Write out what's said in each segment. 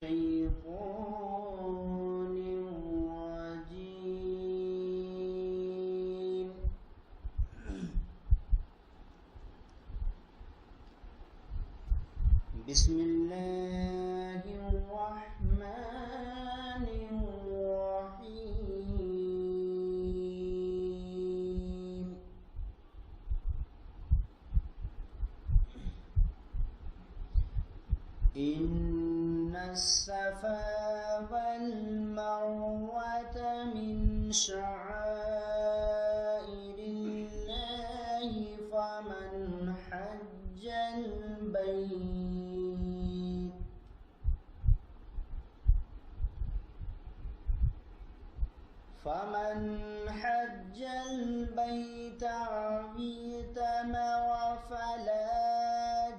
الشيطان الرجيم. بسم الله الرحمن الرحيم. إن الصفا والمروة من شعائر الله فمن حج البيت أو اعتمر فلا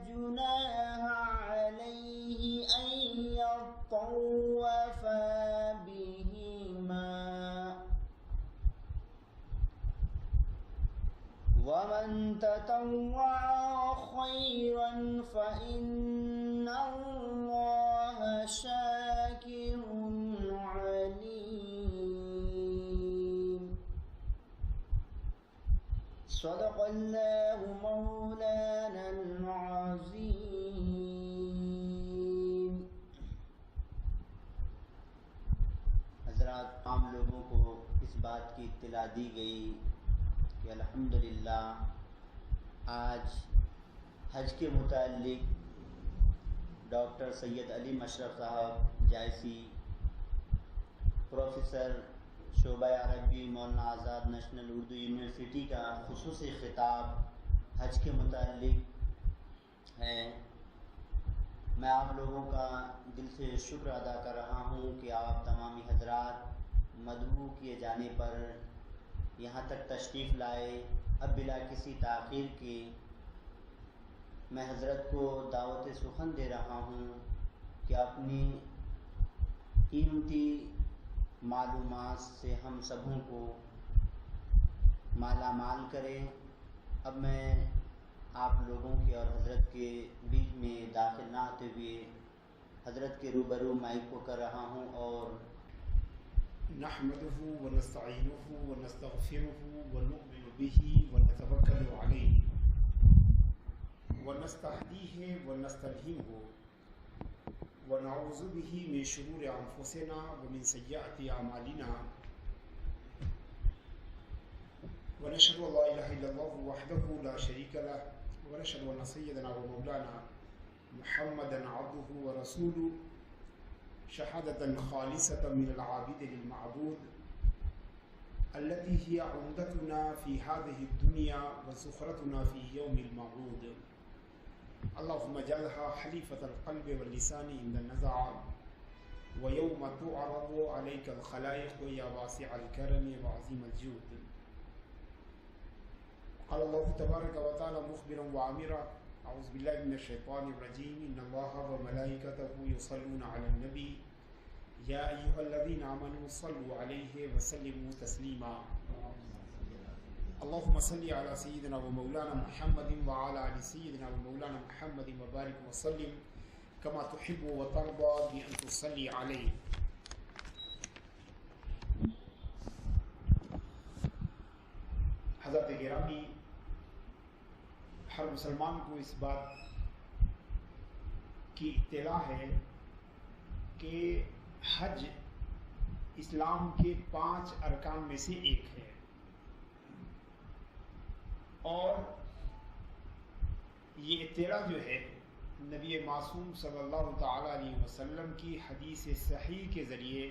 جناح عليه أن يطوف بهما، ومن تطوع خيرا فإن الله شاكر عليم. صدق الله مولانا العظيم. حضرات، عام لوگوں کو اس بات کی اطلاع دی گئی کہ الحمدللہ آج حج کے متعلق ڈاکٹر سید علی مشرف صاحب جائسی، پروفیسر شعبہ عربی مولانا آزاد نیشنل اردو یونیورسٹی کا خصوصی خطاب حج کے متعلق ہے. میں آپ لوگوں کا دل سے شکر ادا کر رہا ہوں کہ آپ تمامی حضرات مدعو کیے جانے پر یہاں تک تشریف لائے. اب بلا کسی تاخیر کے میں حضرت کو دعوت سخن دے رہا ہوں کہ اپنی قیمتی معلومات سے ہم سبوں کو مالا مال کریں. اب میں آپ لوگوں کے اور حضرت کے بیچ میں داخل نہ ہوتے ہوئے حضرت کے روبرو مائک کو کر رہا ہوں اور نحمده ونستعينه ونستغفره ونؤمن به ونتوكل عليه ونستهديه ونستلهمه ونعوذ به من شرور أنفسنا ومن سيئات أعمالنا ونشهد أن لا إله إلا الله وحده لا شريك له ونشهد أن سيدنا ومولانا محمدا عبده ورسوله شهادة خالصة من العابد للمعبود التي هي عمدتنا في هذه الدنيا وزخرتنا في يوم الموعود. اللهم اجعلها حليفة القلب واللسان عند النزع ويوم تعرض عليك الخلائق يا واسع الكرم وعظيم الجود. قال الله تبارك وتعالى مخبرا وعامرا: أعوذ بالله من الشيطان الرجيم. إن الله وملائكته يصلون على النبي يا أيها الذين آمنوا صلوا عليه وسلموا تسليما. اللهم صل على سيدنا ومولانا محمد وعلى آل سيدنا ومولانا محمد وبارك وسلم كما تحب وترضى بأن تصلي عليه. حضرت گرامی، ہر مسلمان کو اس بات کی اطلاع ہے کہ حج اسلام کے 5 ارکان میں سے ایک ہے، اور یہ اطلاع جو ہے نبی معصوم صلی اللہ تعالی علیہ وسلم کی حدیث صحیح کے ذریعے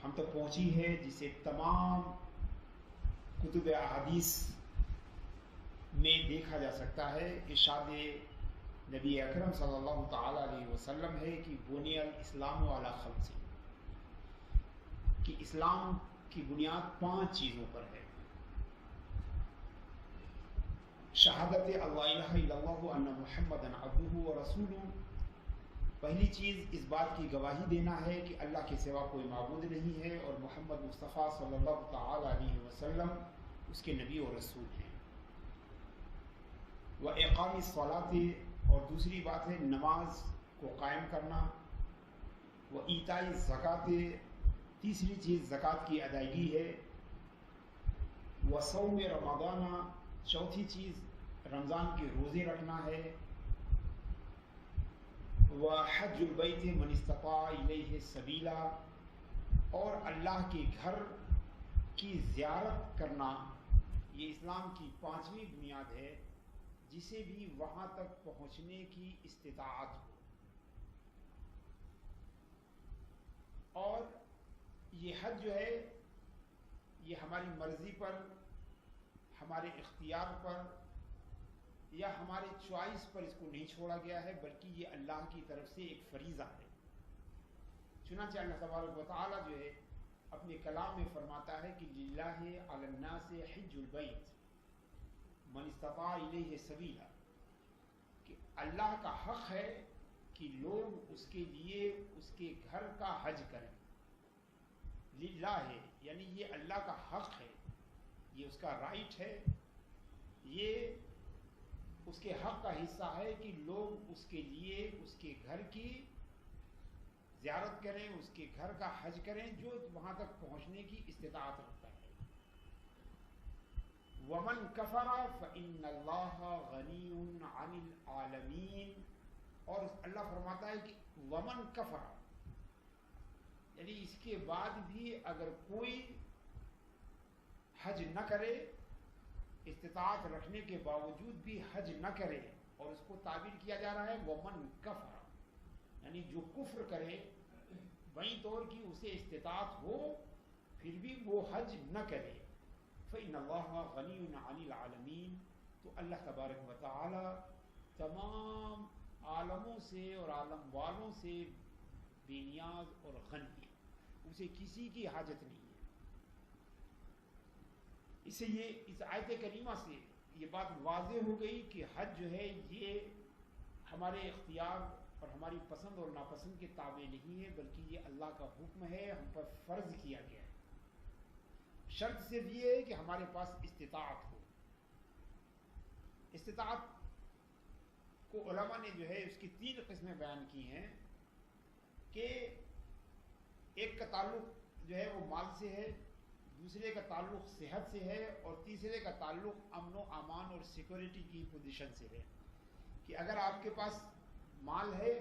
ہم تک پہنچی ہے، جسے تمام کتب احادیث میں دیکھا جا سکتا ہے. ارشاد نبی اکرم صلی اللہ تعالی علیہ وسلم ہے کہ بنی الاسلام علی خمس، کہ اسلام کی بنیاد 5 چیزوں پر ہے. شہادت اللہ الہ الا اللہ ان محمد عبدہ ورسولہ، پہلی چیز اس بات کی گواہی دینا ہے کہ اللہ کے سوا کوئی معبود نہیں ہے اور محمد مصطفیٰ صلی اللہ تعالی علیہ وسلم اس کے نبی اور رسول ہیں. وَإِقَامِ الصَّلَاةِ، اور دوسری بات ہے نماز کو قائم کرنا. ایتائی زکات، تیسری چیز زکات کی ادائیگی ہے، وصوم رمضان، چوتھی چیز رمضان کے روزے رکھنا ہے، وحج البیت من استطاع الیہ سبیلا، اور اللہ کے گھر کی زیارت کرنا، یہ اسلام کی پانچویں بنیاد ہے، جسے بھی وہاں تک پہنچنے کی استطاعت ہو۔ اور یہ حج جو ہے یہ ہماری مرضی پر، ہمارے اختیار پر یا ہمارے چوائس پر اس کو نہیں چھوڑا گیا ہے، بلکہ یہ اللہ کی طرف سے ایک فریضہ ہے۔ چنانچہ اللہ تبارک و تعالی جو ہے اپنے کلام میں فرماتا ہے کہ للہ علی الناس حج البیت من استطاع الیہ سبیلا، کہ اللہ کا حق ہے کہ لوگ اس کے لیے اس کے گھر کا حج کریں۔ للہ ہے یعنی یہ اللہ کا حق ہے، یہ اس کا رائٹ ہے، یہ اس کے حق کا حصہ ہے کہ لوگ اس کے لیے اس کے گھر کی زیارت کریں، اس کے گھر کا حج کریں جو وہاں تک پہنچنے کی استطاعت رکھتا ہے۔ وَمَنْ كَفَرَ فَإِنَّ اللَّهَ غَنِيٌّ عَنِ الْعَالَمِينَ، اور اللہ فرماتا ہے کہ وَمَنْ كَفَرَ، یعنی اس کے بعد بھی اگر کوئی حج نہ کرے، استطاعت رکھنے کے باوجود بھی حج نہ کرے، اور اس کو تعبیر کیا جا رہا ہے وَمَنْ كَفَرَ، یعنی جو کفر کرے، بیں طور کی اسے استطاعت ہو پھر بھی وہ حج نہ کرے، فَإِنَّ اللَّهَ غَنِيٌّ عَنِ الْعَالَمِينَ، تو اللہ تبارک و تعالی تمام عالموں سے اور عالم والوں سے بے نیاز اور غنی ہے، اسے کسی کی حاجت نہیں ہے۔ اس سے یہ اس آیت کریمہ سے یہ بات واضح ہو گئی کہ حج جو ہے یہ ہمارے اختیار اور ہماری پسند اور ناپسند کے تابع نہیں ہے، بلکہ یہ اللہ کا حکم ہے، ہم پر فرض کیا گیا ہے۔ شرط صرف یہ ہے کہ ہمارے پاس استطاعت ہو۔ استطاعت کو علماء نے جو ہے اس کی تین قسمیں بیان کی ہیں، کہ ایک کا تعلق جو ہے وہ مال سے ہے، دوسرے کا تعلق صحت سے ہے، اور تیسرے کا تعلق امن و امان اور سیکورٹی کی پوزیشن سے ہے، کہ اگر آپ کے پاس مال ہے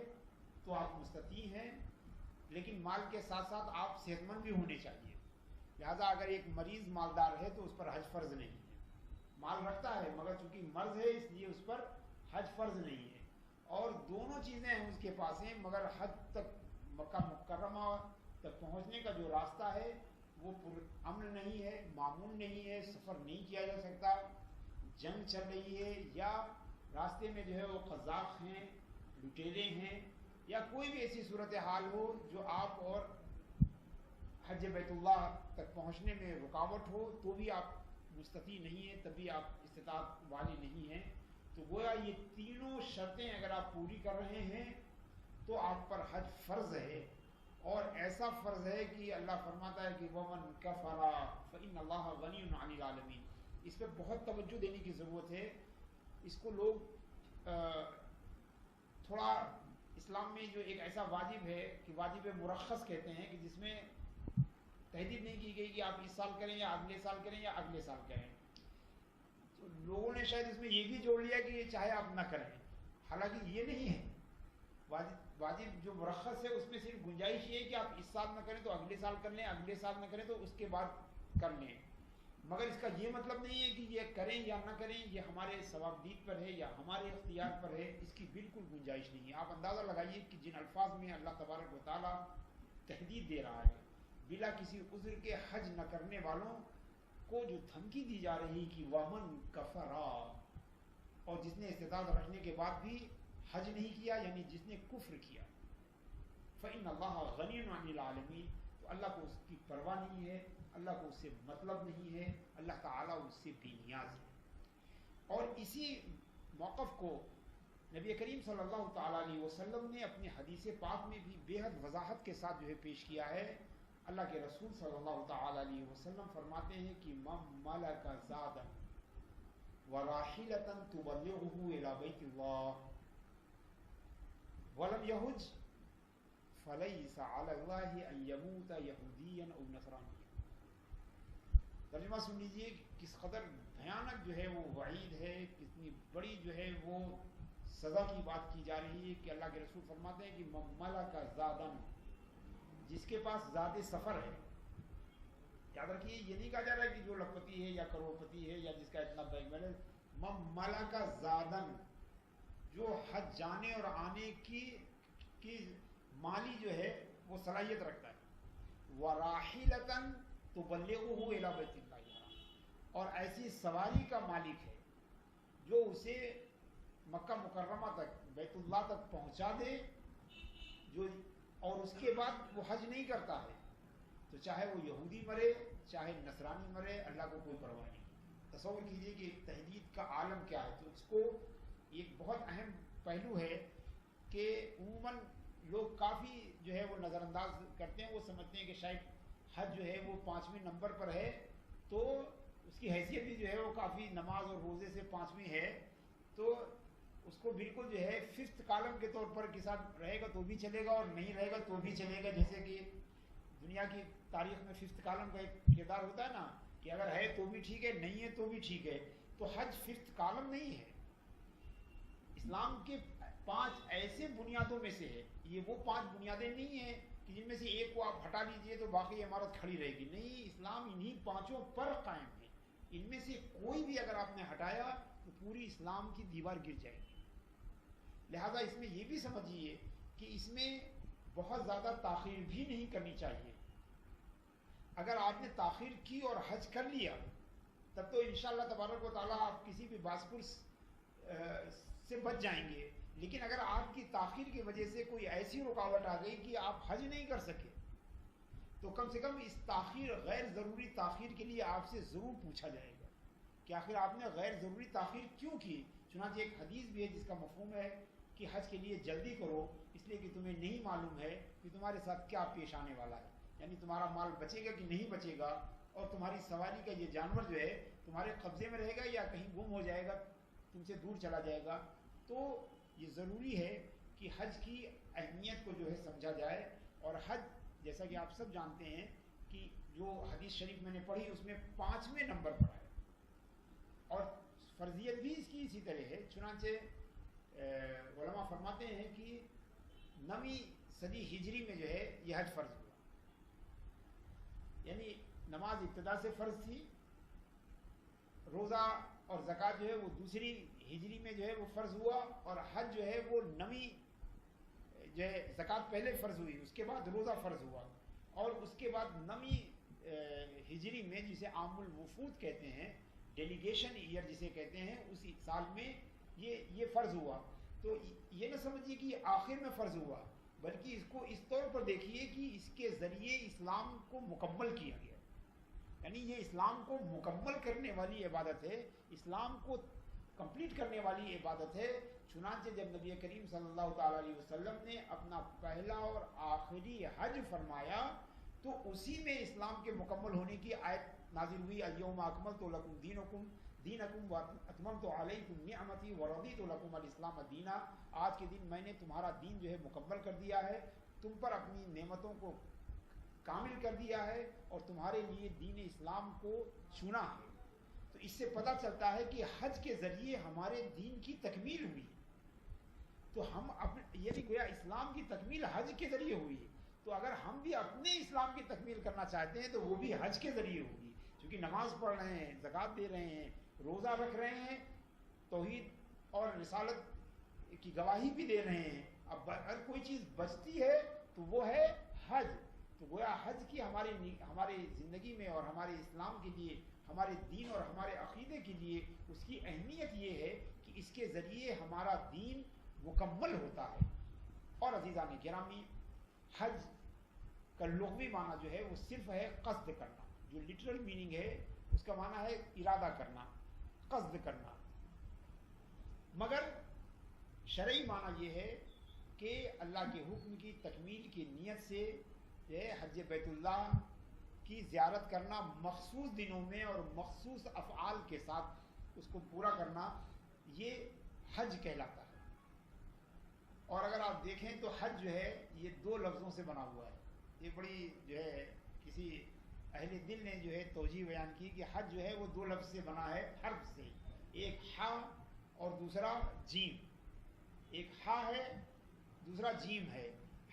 تو آپ مستطیع ہیں، لیکن مال کے ساتھ ساتھ آپ صحت مند بھی ہونے چاہیے، لہذا اگر ایک مریض مالدار ہے تو اس پر حج فرض نہیں ہے، مال رکھتا ہے مگر چونکہ مرض ہے اس لیے اس پر حج فرض نہیں ہے، اور دونوں چیزیں ہیں اس کے پاس ہیں مگر حج تک مکہ مکرمہ تک پہنچنے کا جو راستہ ہے وہ امن نہیں ہے، معمول نہیں ہے، سفر نہیں کیا جا سکتا، جنگ چل رہی ہے، یا راستے میں جو ہے وہ قزاق ہیں، لٹیرے ہیں، یا کوئی بھی ایسی صورتحال ہو جو آپ اور حج بیت اللہ تک پہنچنے میں رکاوٹ ہو، تو بھی آپ مستطیع نہیں ہیں، تب بھی آپ استطاعت والے نہیں ہیں، تو گویا یہ تینوں شرطیں اگر آپ پوری کر رہے ہیں تو آپ پر حج فرض ہے، اور ایسا فرض ہے کہ اللہ فرماتا ہے کہ وَمَنْ كَفَرَ فَإِنَّ اللَّهَ غَنِيٌّ عَنِ الْعَالَمِينَ۔ اس پہ بہت توجہ دینے کی ضرورت ہے، اس کو لوگ تھوڑا اسلام میں جو ایک ایسا واجب ہے کہ واجب مرخص کہتے ہیں، کہ جس میں تحدید نہیں کی گئی کہ آپ اس سال کریں یا اگلے سال کریں یا اگلے سال کریں، تو لوگوں نے شاید اس میں یہ بھی جوڑ لیا کہ یہ چاہے آپ نہ کریں، حالانکہ یہ نہیں ہے۔ واجب جو مرخص ہے اس میں صرف گنجائش یہ ہے کہ آپ اس سال نہ کریں تو اگلے سال کر لیں، اگلے سال نہ کریں تو اس کے بعد کر لیں، مگر اس کا یہ مطلب نہیں ہے کہ یہ کریں یا نہ کریں یہ ہمارے ثوابدید پر ہے یا ہمارے اختیار پر ہے، اس کی بالکل گنجائش نہیں ہے۔ آپ اندازہ لگائیے کہ جن الفاظ میں اللہ تبارک و تعالیٰ تحدید دے رہا ہے، بلا کسی عذر کے حج نہ کرنے والوں کو جو دھمکی دی جا رہی کہ وَمَنْ كَفَرَ، اور جس نے استطاعت رکھنے کے بعد بھی حج نہیں کیا، یعنی جس نے کفر کیا، فَإِنَّ اللَّهَ غَنِيٌّ عَنِ الْعَالَمِينَ، تو اللہ کو اس کی پرواہ نہیں ہے، اللہ کو اس سے مطلب نہیں ہے، اللہ تعالیٰ اس سے بے نیاز ہے۔ اور اسی موقف کو نبی کریم صلی اللہ تعالیٰ علیہ وسلم نے اپنی حدیث پاک میں بھی بے حد وضاحت کے ساتھ جو ہے پیش کیا ہے۔ اللہ کے رسول صلی اللہ تعالیٰ علیہ وسلم فرماتے ہیں کہ مَن مَلَكَ زَادًا وَرَاحِلَةً تُبَلِّغُهُ إِلَى بَيْتِ اللَّهِ وَلَمْ يَحُجْ فلیس علی اللہ ان یموت یہودیا او نصرانیا. ترجمہ سن لیجیے کس قدر بھیانک جو ہے وہ وعید ہے، کتنی بڑی جو ہے وہ سزا کی بات کی جا رہی ہے کہ اللہ کے رسول فرماتے ہیں کہ ملک زادن، جس کے پاس زاد سفر ہے. یاد رکھیے یہ نہیں کہا جا رہا ہے کہ جو لکھپتی ہے یا کروڑ پتی ہے یا جس کا اتنا بینک بیلنس. ملک زادن، جو حج جانے اور آنے کی مالی جو ہے وہ صلاحیت رکھتا ہے. وراحلتن تبلغہ الی بیت اللہ الحرام، اور ایسی سواری کا مالک ہے جو اسے مکہ مکرمہ تک، بیت اللہ تک پہنچا دے، جو اور اس کے بعد وہ حج نہیں کرتا ہے تو چاہے وہ یہودی مرے چاہے نصرانی مرے، اللہ کو کوئی پرواہ نہیں. تصور کیجئے کہ تحدید کا عالم کیا ہے. تو اس کو ایک بہت اہم پہلو ہے کہ عموماً لوگ کافی جو ہے وہ نظر انداز کرتے ہیں. وہ سمجھتے ہیں کہ شاید حج جو ہے وہ 5ویں نمبر پر ہے تو اس کی حیثیت بھی جو ہے وہ کافی نماز اور روزے سے 5ویں ہے، تو اس کو بالکل جو ہے 5th کالم کے طور پر کے ساتھ رہے گا تو بھی چلے گا اور نہیں رہے گا تو بھی چلے گا. جیسے کہ دنیا کی تاریخ میں 5th کالم کا ایک کردار ہوتا ہے نا کہ اگر ہے تو بھی ٹھیک ہے، نہیں ہے تو بھی ٹھیک ہے. تو حج 5th کالم نہیں ہے، اسلام کے 5 ایسے بنیادوں میں سے ہے. یہ وہ 5 بنیادیں نہیں ہیں کہ جن میں سے ایک کو آپ ہٹا لیجئے تو باقی عمارت کھڑی رہے گی. نہیں، اسلام انہی 5 پر قائم ہے. ان میں سے کوئی بھی اگر آپ نے ہٹایا تو پوری اسلام کی دیوار گر جائے گی. لہذا اس میں یہ بھی سمجھیے کہ اس میں بہت زیادہ تاخیر بھی نہیں کرنی چاہیے. اگر آپ نے تاخیر کی اور حج کر لیا تب تو انشاءاللہ تبارک و تعالیٰ آپ کسی بھی باسپرس سے بچ جائیں گے. لیکن اگر آپ کی تاخیر کی وجہ سے کوئی ایسی رکاوٹ آ گئی کہ آپ حج نہیں کر سکے تو کم سے کم اس تاخیر، غیر ضروری تاخیر کے لیے آپ سے ضرور پوچھا جائے گا کہ آخر آپ نے غیر ضروری تاخیر کیوں کی. چنانچہ ایک حدیث بھی ہے جس کا مفہوم ہے کہ حج کے لیے جلدی کرو اس لیے کہ تمہیں نہیں معلوم ہے کہ تمہارے ساتھ کیا پیش آنے والا ہے. یعنی تمہارا مال بچے گا کہ نہیں بچے گا، اور تمہاری سواری کا یہ جانور جو ہے تمہارے قبضے میں رہے گا یا کہیں گم ہو جائے گا، تم سے دور چلا جائے گا. تو یہ ضروری ہے کہ حج کی اہمیت کو جو ہے سمجھا جائے. اور حج جیسا کہ آپ سب جانتے ہیں کہ جو حدیث شریف میں نے پڑھی اس میں 5ویں نمبر پر ہے اور فرضیت بھی اس کی اسی طرح ہے. چنانچہ علماء فرماتے ہیں کہ 9ویں صدی ہجری میں جو ہے یہ حج فرض ہوا. یعنی نماز ابتدا سے فرض تھی، روزہ اور زکوٰۃ جو ہے وہ 2 ہجری میں جو ہے وہ فرض ہوا، اور حج جو ہے وہ 9ویں جو ہے زکوٰۃ پہلے فرض ہوئی، اس کے بعد روزہ فرض ہوا، اور اس کے بعد 9ویں ہجری میں جسے عام الوفود کہتے ہیں، ڈیلیگیشن ایئر جسے کہتے ہیں، اسی سال میں یہ فرض ہوا. تو یہ نہ سمجھیے کہ یہ آخر میں فرض ہوا، بلکہ اس کو اس طور پر دیکھیے کہ اس کے ذریعے اسلام کو مکمل کیا گیا. یعنی یہ اسلام کو مکمل کرنے والی عبادت ہے، اسلام کو کمپلیٹ کرنے والی عبادت ہے. چنانچہ جب نبی کریم صلی اللہ تعالیٰ علیہ وسلم نے اپنا پہلا اور آخری حج فرمایا تو اسی میں اسلام کے مکمل ہونے کی آیت نازل ہوئی. الیوم اکملت لکم دینکم واتممت علیکم نعمتی ورضیت لکم الاسلام دینا. آج کے دن میں نے تمہارا دین جو ہے مکمل کر دیا ہے، تم پر اپنی نعمتوں کو کامل کر دیا ہے اور تمہارے لیے دین اسلام کو چنا ہے. تو اس سے پتہ چلتا ہے کہ حج کے ذریعے ہمارے دین کی تکمیل ہوئی. تو ہم یہ نہیں گویا اسلام کی تکمیل حج کے ذریعے ہوئی ہے، تو اگر ہم بھی اپنے اسلام کی تکمیل کرنا چاہتے ہیں تو وہ بھی حج کے ذریعے ہوگی. کیونکہ نماز پڑھ رہے ہیں، زکوٰۃ دے رہے ہیں، روزہ رکھ رہے ہیں، توحید اور رسالت کی گواہی بھی دے رہے ہیں. اب اگر کوئی چیز بچتی ہے تو وہ ہے حج. تو گویا حج کی ہماری زندگی میں اور ہمارے اسلام کے لیے، ہمارے دین اور ہمارے عقیدے کے لیے اس کی اہمیت یہ ہے کہ اس کے ذریعے ہمارا دین مکمل ہوتا ہے. اور عزیزان گرامی، حج کا لغوی معنی جو ہے وہ صرف ہے قصد کرنا. جو لٹرل میننگ ہے اس کا معنی ہے ارادہ کرنا، قصد کرنا. مگر شرعی معنی یہ ہے کہ اللہ کے حکم کی تکمیل کی نیت سے حج بیت اللہ کی زیارت کرنا، مخصوص دنوں میں اور مخصوص افعال کے ساتھ اس کو پورا کرنا، یہ حج کہلاتا ہے. اور اگر آپ دیکھیں تو حج جو ہے یہ 2 لفظوں سے بنا ہوا ہے. یہ بڑی جو ہے کسی اہل دل نے جو ہے توجیہ بیان کی کہ حج جو ہے وہ 2 لفظ سے بنا ہے، حرف سے، ایک ہا اور دوسرا جیم. ایک ہا ہے دوسرا جیم ہے.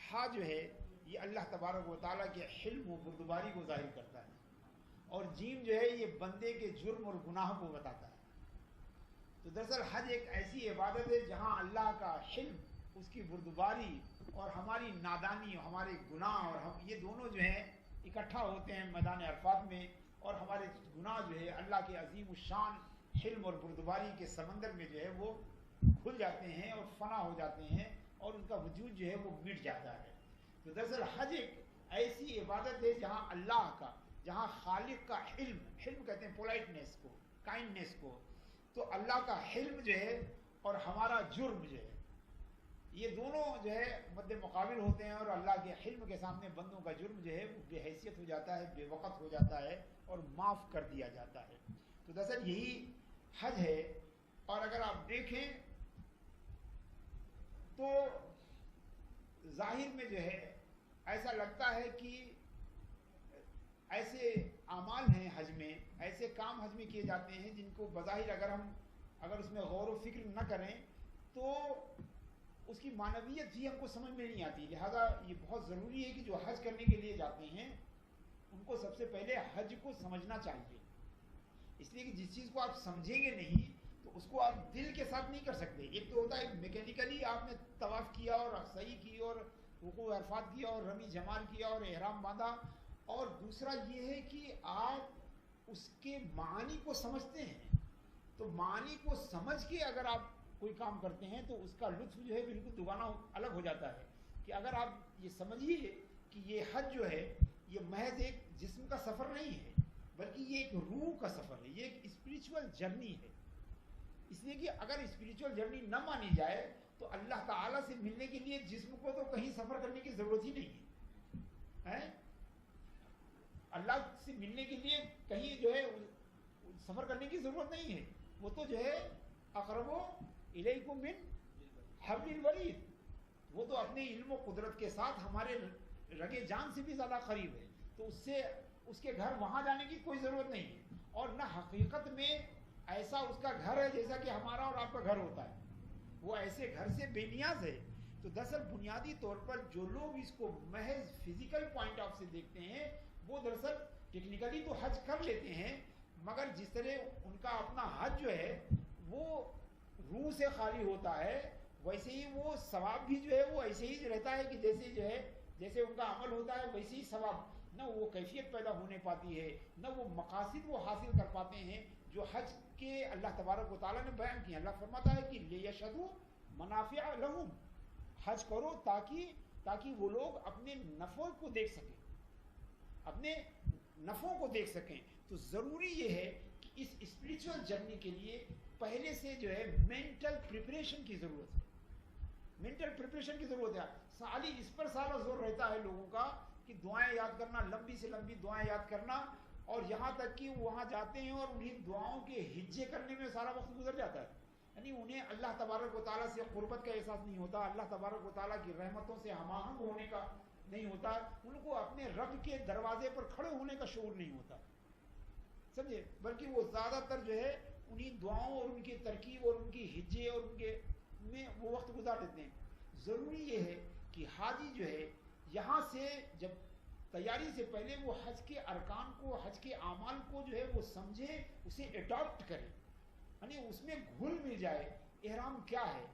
ہا جو ہے یہ اللہ تبارک و تعالیٰ کے حلم و بردباری کو ظاہر کرتا ہے، اور جیم جو ہے یہ بندے کے جرم اور گناہ کو بتاتا ہے. تو دراصل حج ایک ایسی عبادت ہے جہاں اللہ کا حلم، اس کی بردباری اور ہماری نادانی اور ہمارے گناہ اور ہم یہ دونوں جو ہیں اکٹھا ہوتے ہیں میدان عرفات میں، اور ہمارے گناہ جو ہے اللہ کے عظیم الشان حلم اور بردباری کے سمندر میں جو ہے وہ کھل جاتے ہیں اور فنا ہو جاتے ہیں، اور ان کا وجود جو ہے وہ مٹ جاتا ہے. تو دراصل حج ایک ایسی عبادت ہے جہاں اللہ کا، جہاں خالق کا حلم، حلم کہتے ہیں پولائٹنیس کو، کائنڈنیس کو، تو اللہ کا حلم جو ہے اور ہمارا جرم جو ہے یہ دونوں جو ہے مد مقابل ہوتے ہیں، اور اللہ کے حلم کے سامنے بندوں کا جرم جو ہے وہ بے حیثیت ہو جاتا ہے، بے وقت ہو جاتا ہے اور معاف کر دیا جاتا ہے. تو دراصل یہی حج ہے. اور اگر آپ دیکھیں تو ظاہر میں جو ہے ایسا لگتا ہے کہ ایسے اعمال ہیں حج میں، ایسے کام حج میں کیے جاتے ہیں جن کو بظاہر اگر اس میں غور و فکر نہ کریں تو اس کی معنویت بھی ہم کو سمجھ میں نہیں آتی. لہذا یہ بہت ضروری ہے کہ جو حج کرنے کے لیے جاتے ہیں ان کو سب سے پہلے حج کو سمجھنا چاہیے. اس لیے کہ جس چیز کو آپ سمجھیں گے نہیں تو اس کو آپ دل کے ساتھ نہیں کر سکتے. ایک تو ہوتا ہے میکینیکلی آپ نے طواف کیا اور صحیح کی اور رکوع عرفات کیا اور رمی جمال کیا اور احرام باندھا، اور دوسرا یہ ہے کہ آپ اس کے معنی کو سمجھتے ہیں. تو معنی کو سمجھ کے اگر آپ کوئی کام کرتے ہیں تو اس کا لطف جو ہے بالکل دوبارہ الگ ہو جاتا ہے. کہ اگر آپ یہ سمجھیے کہ یہ حج جو ہے یہ محض ایک جسم کا سفر نہیں ہے، بلکہ یہ ایک روح کا سفر ہے، یہ ایک اسپریچول جرنی ہے. اس لیے کہ اگر اسپریچول جرنی نہ مانی جائے تو اللہ تعالیٰ سے ملنے کے لیے جسم کو تو کہیں سفر کرنے کی ضرورت ہی نہیں ہے. اللہ سے ملنے کے لیے کہیں جو ہے سفر کرنے کی ضرورت نہیں ہے. وہ تو جو ہے اقرب الیکم من حبل الورید، وہ تو اپنے علم و قدرت کے ساتھ ہمارے رگے جان سے بھی زیادہ قریب ہے. تو اس کے گھر وہاں جانے کی کوئی ضرورت نہیں ہے، اور نہ حقیقت میں ایسا اس کا گھر ہے جیسا کہ ہمارا اور آپ کا گھر ہوتا ہے. وہ ایسے گھر سے بے نیاز ہے. تو دراصل بنیادی طور پر جو لوگ اس کو محض فزیکل پوائنٹ آف سے دیکھتے ہیں وہ دراصل ٹیکنیکلی تو حج کر لیتے ہیں، مگر جس طرح ان کا اپنا حج جو ہے وہ روح سے خالی ہوتا ہے، ویسے ہی وہ ثواب بھی جو ہے وہ ایسے ہی رہتا ہے کہ جیسے ان کا عمل ہوتا ہے ویسے ہی ثواب. نہ وہ کیفیت پیدا ہونے پاتی ہے، نہ وہ مقاصد وہ حاصل کر پاتے ہیں جو حج کے اللہ تبارک و تعالیٰ نے بیان کیا. اللہ فرماتا ہے کہ لِيَشْهَدُوا مَنَافِعَ لَهُمْ، حج کرو تاکہ وہ لوگ اپنے نفعوں کو دیکھ سکیں، اپنے نفعوں کو دیکھ سکیں. تو ضروری یہ ہے کہ اس اسپریچول جرنی کے لیے پہلے سے جو ہے مینٹل پریپریشن کی ضرورت ہے. مینٹل پریپریشن کی ضرورت ہے. سالی اس پر سارا زور رہتا ہے لوگوں کا کہ دعائیں یاد کرنا، لمبی سے لمبی دعائیں یاد کرنا، اور یہاں تک کہ وہاں جاتے ہیں اور انہیں دعاؤں کے ہجے کرنے میں سارا وقت گزر جاتا ہے. یعنی انہیں اللہ تبارک و تعالیٰ سے قربت کا احساس نہیں ہوتا، اللہ تبارک و تعالیٰ کی رحمتوں سے ہم آہنگ ہونے کا نہیں ہوتا، ان کو اپنے رب کے دروازے پر کھڑے ہونے کا شعور نہیں ہوتا، سمجھے. بلکہ وہ زیادہ تر جو ہے انہیں دعاؤں اور ان کی ترکیب اور ان کی ہجے اور ان کے میں وہ وقت گزار دیتے ہیں. ضروری یہ ہے کہ حاجی جو ہے یہاں سے جب تیاری سے پہلے وہ حج کے ارکان کو، حج کے اعمال کو جو ہے وہ سمجھے، اسے اڈاپٹ کرے، یعنی اس میں گھل مل جائے. احرام کیا ہے،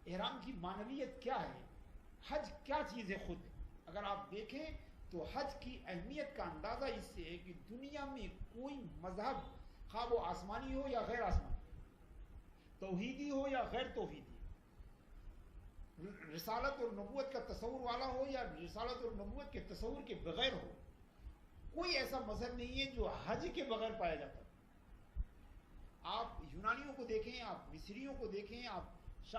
احرام کی معنویت کیا ہے، حج کیا چیز ہے خود. اگر آپ دیکھیں تو حج کی اہمیت کا اندازہ اس سے ہے کہ دنیا میں کوئی مذہب، خواہ وہ آسمانی ہو یا غیر آسمانی، توحیدی ہو یا غیر توحیدی، رسالت اور نبوت کا تصور والا ہو یا رسالت اور نبوت کے تصور کے بغیر ہو، کوئی ایسا مذہب نہیں ہے جو حج کے بغیر پایا جاتا. آپ یونانیوں کو دیکھیں، آپ مصریوں کو دیکھیں، آپ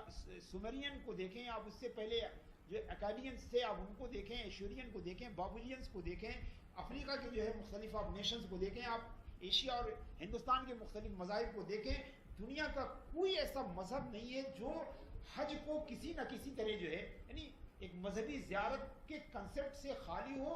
سومرین کو دیکھیں، آپ اس سے پہلے جو اکادینس تھے آپ ان کو دیکھیں، ایشورین کو دیکھیں، بابلینس کو دیکھیں، افریقہ کے جو ہے مختلف آپ نیشنز کو دیکھیں، آپ ایشیا اور ہندوستان کے مختلف مذاہب کو دیکھیں. دنیا کا کوئی ایسا مذہب نہیں ہے جو حج کو کسی نہ کسی طرح جو ہے یعنی ایک مذہبی زیارت کے کنسیپٹ سے خالی ہو